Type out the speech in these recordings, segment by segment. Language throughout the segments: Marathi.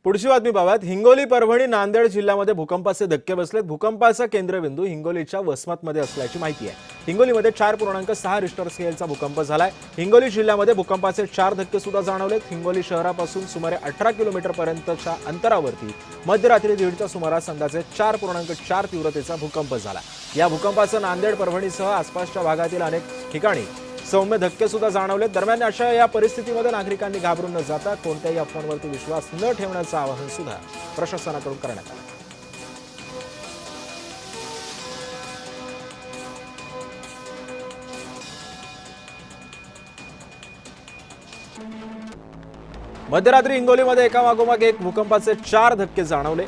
पुढची बातमी पाहूयात। हिंगोली, परभणी, नांदेड जिल्ह्यामध्ये भूकंपाचे धक्के बसलेत। भूकंपाचा केंद्रबिंदू हिंगोलीच्या वसमतमध्ये असल्याची माहिती आहे। हिंगोलीमध्ये 4.6 रिश्टर स्केलचा भूकंप झालाय। हिंगोली जिल्ह्यामध्ये भूकंपाचे 4 धक्के सुद्धा जाणवलेत। हिंगोली शहरापासून सुमारे 18 किलोमीटर पर्यंतच्या अंतरावरती मध्यरात्री 1:30च्या सुमारास अंदाजे 4.4 तीव्रतेचा भूकंप झाला। या भूकंपाचं नांदेड, परभणीसह आसपासच्या भागातील अनेक ठिकाणी सौम्य धक्के सुद्धा जाणवले। दरम्यान अशा या परिस्थितीमध्ये नागरिकांनी घाबरून न जाता कोणत्याही अफवांवरती विश्वास न ठेवण्याचं आवाहन सुद्धा प्रशासनाकडून करण्यात आलं। मध्यरात्री हिंगोलीमध्ये एकामागोमाग एक भूकंपाचे 4 धक्के जाणवले।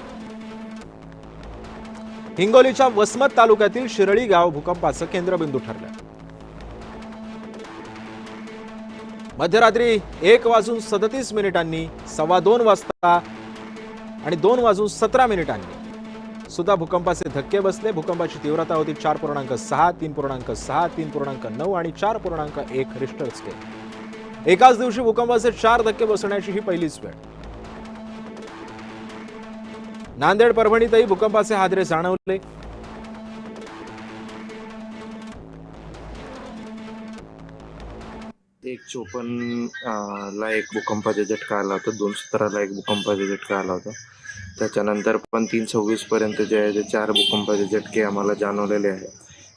हिंगोलीच्या वसमत तालुक्यातील शिरळी गाव भूकंपाचं केंद्रबिंदू ठरलं। मध्यरात्री 1:37 2:15 वाजता आणि 2:17 सुद्धा भूकंपाचे धक्के बसले। भूकंपाची तीव्रता होती 4.6, 3.6, 3.9 आणि 4.1 रिश्टर स्केल। एकाच दिवशी भूकंपाचे 4 धक्के बसण्याची ही पहिलीच वेळ। नांदेड, परभणीतही भूकंपाचे हादरे जाणवले। 1:54 ला एक भूकंपाचा झटका आला होता, 2:17 ला एक भूकंपाचा झटका आला होता। त्याच्यानंतर पण 3:26 पर्यंत जे आहे ते 4 भूकंपाचे झटके आम्हाला जाणवलेले आहे।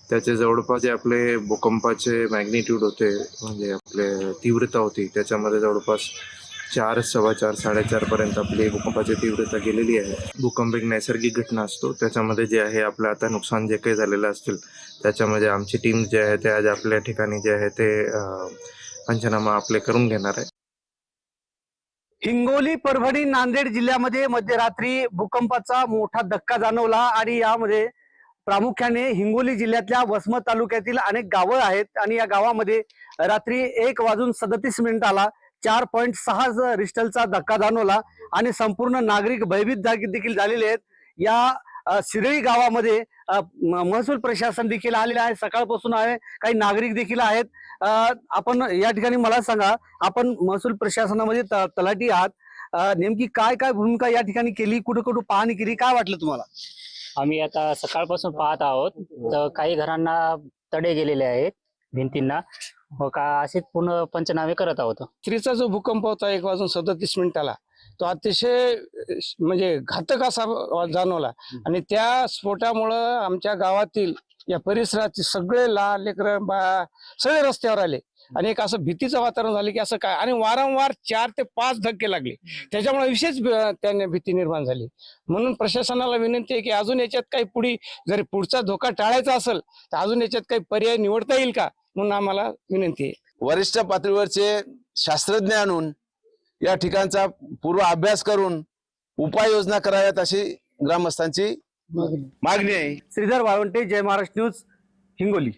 त्याचे जवळपास जे आपले भूकंपाचे मॅग्निट्यूड होते, म्हणजे आपले तीव्रता होती, त्याच्यामध्ये जवळपास 4, 4.25, 4.5 पर्यंत आपली भूकंपाची तीव्रता गेलेली आहे। भूकंप एक नैसर्गिक घटना असतो, त्याच्यामध्ये जे आहे आपलं आता नुकसान जे काही झालेलं असतील त्याच्यामध्ये आमची टीम जे आहे ते आज आपल्या ठिकाणी जे आहे ते पंचनामा आपले करून घेणार आहे। हिंगोली, परभणी, नांदेड जिल्ह्यामध्ये मध्यरात्री भूकंपाचा मोठा धक्का जाणवला आणि यामध्ये प्रामुख्याने हिंगोली जिल्ह्यातल्या वसमत तालुक्यातील अनेक गावं आहेत आणि या गावामध्ये रात्री 1:37 4.6 रिश्टरचा धक्का जाणवला आणि संपूर्ण नागरिक भयभीत देखील झालेले आहेत। या शिरळी गावामध्ये महसूल प्रशासन देखील आलेले आहे, सकाळपासून आहे, काही नागरिक देखील आहेत। आपण या ठिकाणी मला सांगा, आपण महसूल प्रशासनामध्ये तलाठी आहात, नेमकी काय काय भूमिका या ठिकाणी केली, कुठं कुठं पाहणी केली, काय वाटलं तुम्हाला? आम्ही आता सकाळपासून पाहत आहोत, तर काही घरांना तडे गेलेले आहेत भिंतींना, का असेच पूर्ण पंचनामे करत आहोत। रात्रीचा जो भूकंप होता 1:37 तो अतिशय म्हणजे घातक असा जाणवला आणि त्या स्फोटामुळं आमच्या गावातील या परिसरातील सगळे लहान लेकरं बाळा सगळे रस्त्यावर आले आणि एक असं भीतीचं वातावरण झालं की असं काय, आणि वारंवार 4 ते 5 धक्के लागले, त्याच्यामुळे विशेष त्यांना भीती निर्माण झाली। म्हणून प्रशासनाला विनंती आहे की अजून याच्यात काही जर पुढचा धोका टाळायचा असेल तर अजून याच्यात काही पर्याय निवडता येईल का, म्हणून आम्हाला विनंती आहे। वरिष्ठ पातळीवरचे शास्त्रज्ञ आणून या ठिकाणचा पूर्व अभ्यास करून उपाययोजना कराव्यात अशी ग्रामस्थांची मागणी आहे। श्रीधर वाळवंटे, जय महाराष्ट्र न्यूज, हिंगोली।